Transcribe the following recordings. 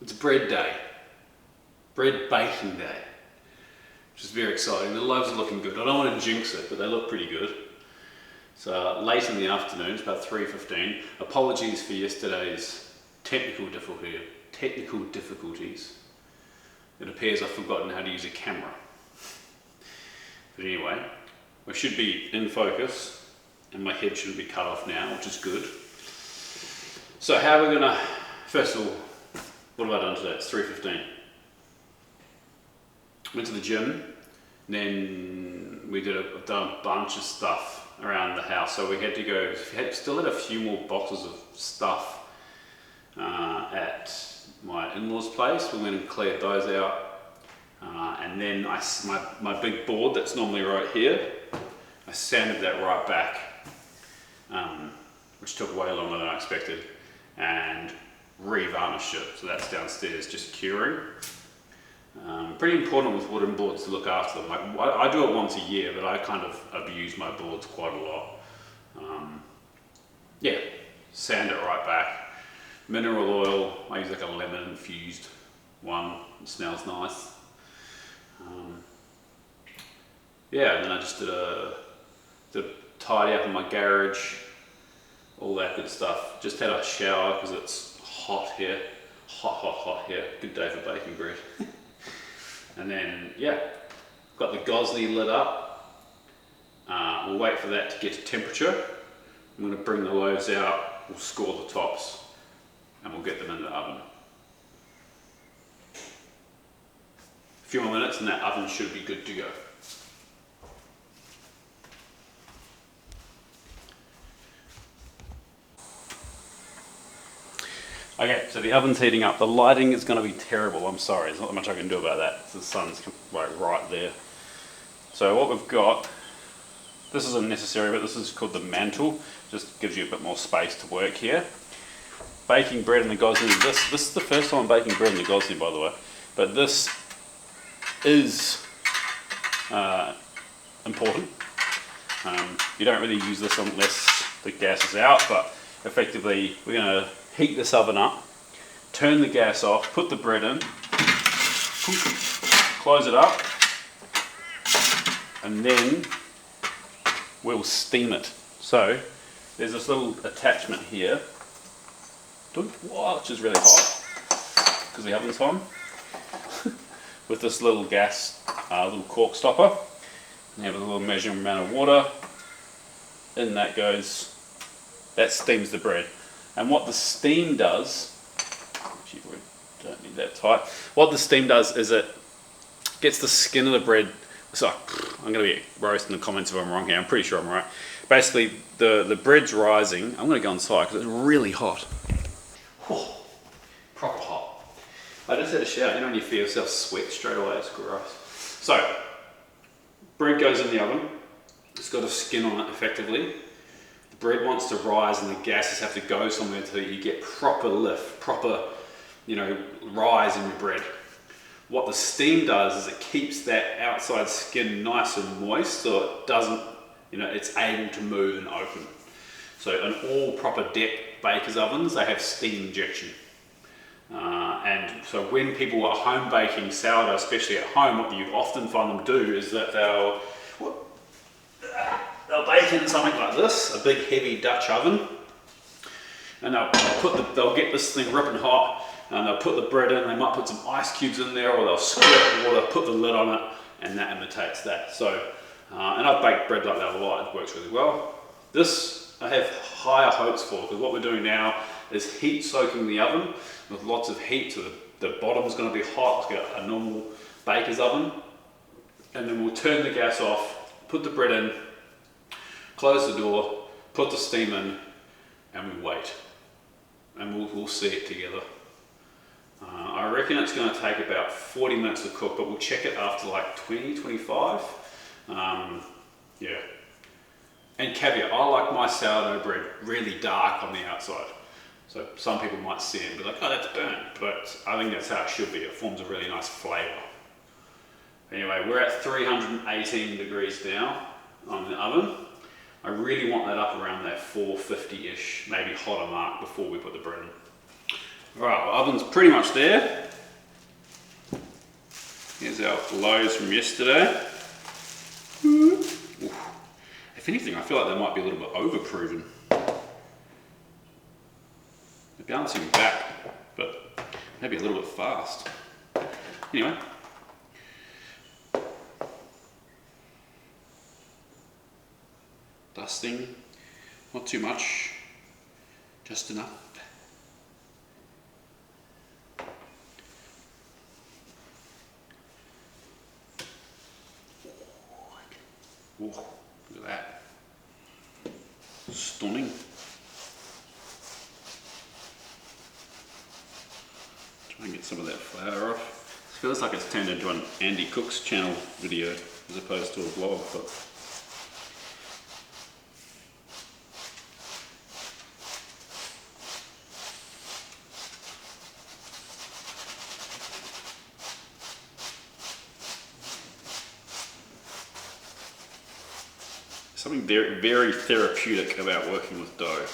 It's bread day. Bread baking day. Which is very exciting. The loaves are looking good. I don't want to jinx it, but they look pretty good. So late in the afternoon, it's about 3:15. Apologies for yesterday's technical difficulties. It appears I've forgotten how to use a camera. But anyway, we should be in focus and my head shouldn't be cut off now, which is good. So how are we gonna, first of all, what have I done today? It's 3:15. Went to the gym, then I've done a bunch of stuff around the house. So we had to go, still had a few more boxes of stuff at my in-laws place. We went and cleared those out. And then my big board that's normally right here, I sanded that right back, which took way longer than I expected, and re-varnished it. So that's downstairs just curing. Pretty important with wooden boards to look after them. Like, I do it once a year, but I kind of abuse my boards quite a lot. Yeah, sand it right back. Mineral oil, I use like a lemon infused one, it smells nice. Yeah, and then I just did a tidy up in my garage, all that good stuff. Just had a shower because it's hot here, hot here. Good day for baking bread. And then, yeah, got the gosney lit up. We'll wait for that to get to temperature. I'm going to bring the loaves out, we'll score the tops, and we'll get them in the oven. A few more minutes and that oven should be good to go. Okay, so the oven's heating up. The lighting is going to be terrible. I'm sorry, there's not much I can do about that. The sun's right there. So what we've got, this is unnecessary, but this is called the mantle. Just gives you a bit more space to work here. Baking bread in the gosney. This is the first time I'm baking bread in the gosney, by the way. But this is important. You don't really use this unless the gas is out, but effectively we're going to heat this oven up, turn the gas off, put the bread in, close it up, and then we'll steam it. So there's this little attachment here, which is really hot because the oven's on, with this little gas, little cork stopper. And you have a little measuring amount of water, in that goes, that steams the bread. And what the steam does, actually we don't need that tight, what the steam does is it gets the skin of the bread, so I'm going to be roasting the comments if I'm wrong here, I'm pretty sure I'm right. Basically the bread's rising, I'm going to go inside because it's really hot. Oh, proper hot. I just had a shower, you know when you feel yourself sweat straight away, it's gross. So, bread goes in the oven, it's got a skin on it effectively. Bread wants to rise and the gases have to go somewhere until you get proper lift, proper, rise in your bread. What the steam does is it keeps that outside skin nice and moist so it doesn't, it's able to move and open. So in all proper deck bakers ovens, they have steam injection. And so when people are home baking sourdough, especially at home, what you often find them do is that they'll bake in something like this, a big heavy Dutch oven, and they'll get this thing ripping hot, and they'll put the bread in, they might put some ice cubes in there, or they'll squirt water, put the lid on it, and that imitates that. So, and I've baked bread like that a lot, it works really well. This I have higher hopes for, because what we're doing now is heat soaking the oven with lots of heat, so the bottom's going to be hot like a normal baker's oven, and then we'll turn the gas off, put the bread in, close the door, put the steam in, and we wait. And we'll see it together. I reckon it's going to take about 40 minutes to cook, but we'll check it after like 20, 25. Yeah. And caveat, I like my sourdough bread really dark on the outside. So some people might see it and be like, oh, that's burnt. But I think that's how it should be. It forms a really nice flavour. Anyway, we're at 318 degrees now on the oven. I really want that up around that 450-ish, maybe hotter mark before we put the bread in. Right, well, oven's pretty much there. Here's our loaves from yesterday. Oof. If anything, I feel like they might be a little bit overproven. They're bouncing back, but maybe a little bit fast. Anyway. Dusting, not too much, just enough. Ooh, look at that. Stunning. Try and get some of that flour off. It feels like it's turned into an Andy Cook's channel video as opposed to a vlog, but something very, very therapeutic about working with dough.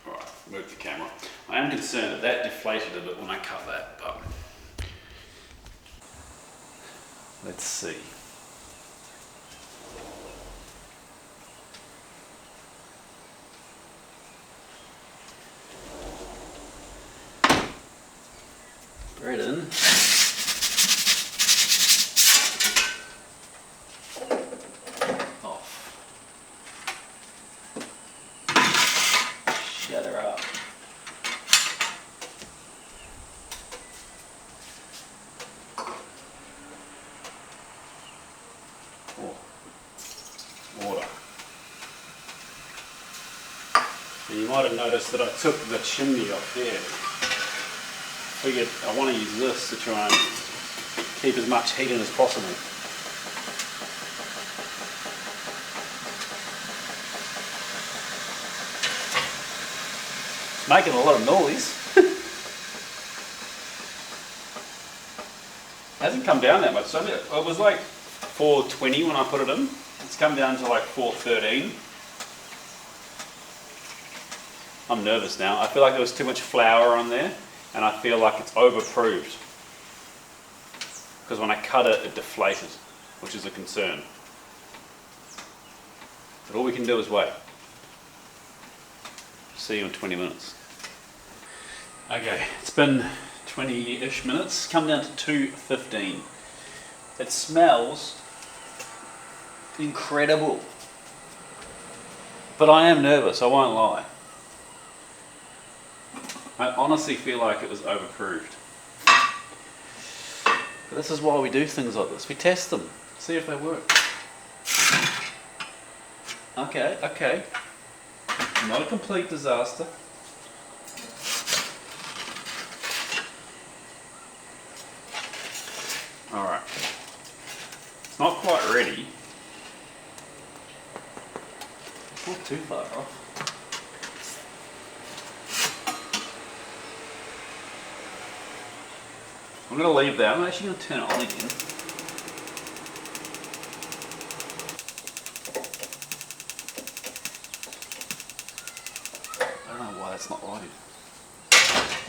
Alright, move the camera. I am concerned that that deflated a bit when I cut that, but let's see. Bread in. Off. Shut her up. Oh. Water. And you might have noticed that I took the chimney off there. Figured I want to use this to try and keep as much heat in as possible. It's making a lot of noise. Hasn't come down that much. So it was like 420 when I put it in. It's come down to like 413. I'm nervous now. I feel like there was too much flour on there. And I feel like it's overproved because when I cut it, it deflated, which is a concern. But all we can do is wait. See you in 20 minutes. Okay, it's been 20-ish minutes, come down to 2:15. It smells incredible. But I am nervous, I won't lie. I honestly feel like it was overproved. But this is why we do things like this. We test them, see if they work. Okay. Not a complete disaster. Alright. It's not quite ready. It's not too far off. I'm going to leave that. I'm actually going to turn it on again. I don't know why that's not right.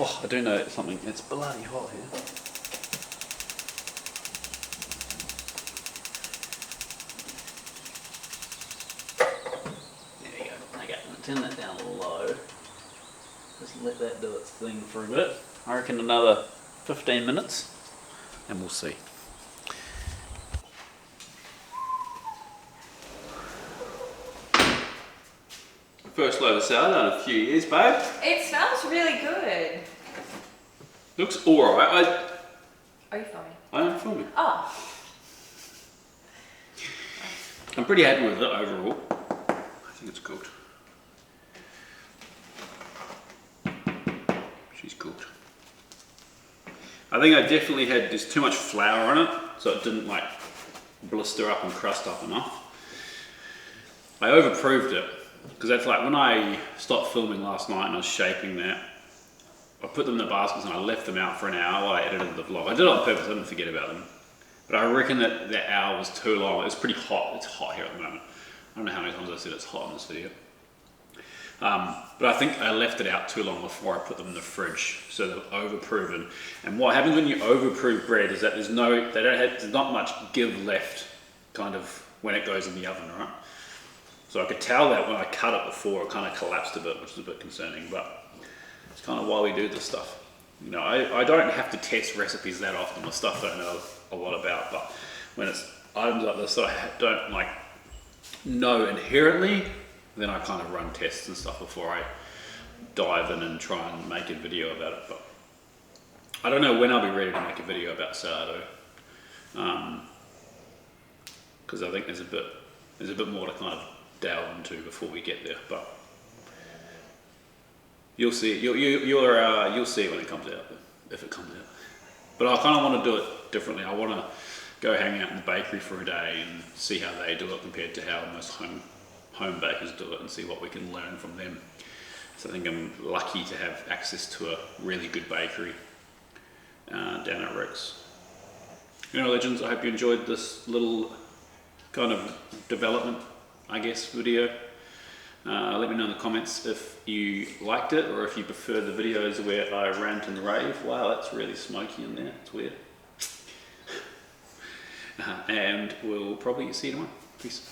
Oh, I do know something. It's bloody hot here. There we go. Okay, I'm going to turn that down low. Just let that do its thing for a bit. I reckon another 15 minutes and we'll see. First load of sourdough in a few years, babe. It smells really good. Looks alright. Are you filming? I am filming. Oh. I'm pretty happy with it overall. I think it's cooked. She's cooked. I think I definitely had, there's too much flour on it, so it didn't like blister up and crust up enough. I overproved it, because that's like when I stopped filming last night and I was shaping that, I put them in the baskets and I left them out for an hour while I edited the vlog. I did it on purpose, I didn't forget about them. But I reckon that that hour was too long. It was pretty hot. It's hot here at the moment. I don't know how many times I said it's hot in this video. But I think I left it out too long before I put them in the fridge, so they're overproven. And what happens when you overprove bread is that there's not much give left, kind of when it goes in the oven, right? So I could tell that when I cut it before, it kind of collapsed a bit, which is a bit concerning. But it's kind of why we do this stuff. You know, I don't have to test recipes that often with stuff that I know a lot about. But when it's items like this that I don't like know inherently, then I kind of run tests and stuff before I dive in and try and make a video about it. But I don't know when I'll be ready to make a video about sourdough, because I think there's a bit more to kind of delve into before we get there. But you'll see it. You'll see it when it comes out, if it comes out. But I kind of want to do it differently. I want to go hang out in the bakery for a day and see how they do it compared to how most home bakers do it, and see what we can learn from them. So I think I'm lucky to have access to a really good bakery down at Rick's. You know, legends, I hope you enjoyed this little kind of development, I guess, video. Let me know in the comments if you liked it, or if you prefer the videos where I rant and rave. Wow, that's really smoky in there, it's weird. And we'll probably see you tomorrow. Peace.